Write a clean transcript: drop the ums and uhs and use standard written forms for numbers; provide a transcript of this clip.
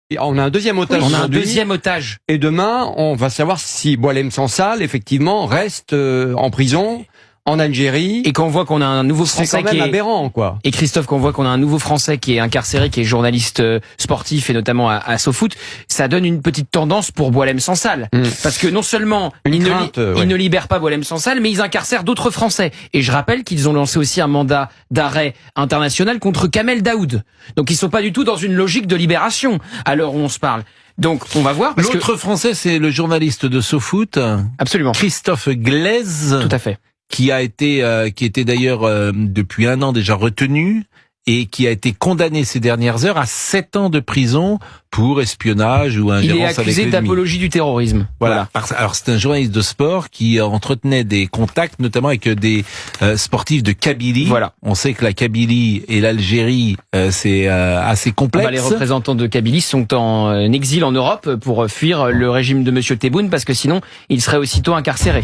Et on a un deuxième otage. On a un aujourd'hui. deuxième otage. Et demain, on va savoir si Boualem Sansal, effectivement, reste en prison en Algérie. Et qu'on voit qu'on a un nouveau C'est Français quand qui même est... aberrant, quoi. Et Christophe, qu'on voit qu'on a un nouveau Français qui est incarcéré, qui est journaliste sportif et notamment à SoFoot, ça donne une petite tendance pour Boualem Sansal. Parce que non seulement ils ne libèrent pas Boualem Sansal, mais ils incarcèrent d'autres Français. Et je rappelle qu'ils ont lancé aussi un mandat d'arrêt international contre Kamel Daoud. Donc ils sont pas du tout dans une logique de libération à l'heure où on se parle. Donc on va voir. L'autre Français, c'est le journaliste de SoFoot. Absolument. Christophe Glaise. Tout à fait. Qui était d'ailleurs depuis 1 an déjà retenu et qui a été condamné ces dernières heures à 7 ans de prison pour espionnage ou ingérence avec l'ennemi. Il est accusé d'apologie du terrorisme. Voilà. Alors c'est un journaliste de sport qui entretenait des contacts, notamment avec des sportifs de Kabylie. Voilà. On sait que la Kabylie et l'Algérie, c'est assez complexe. Les représentants de Kabylie sont en exil en Europe pour fuir le régime de Monsieur Tebboune parce que sinon ils seraient aussitôt incarcérés.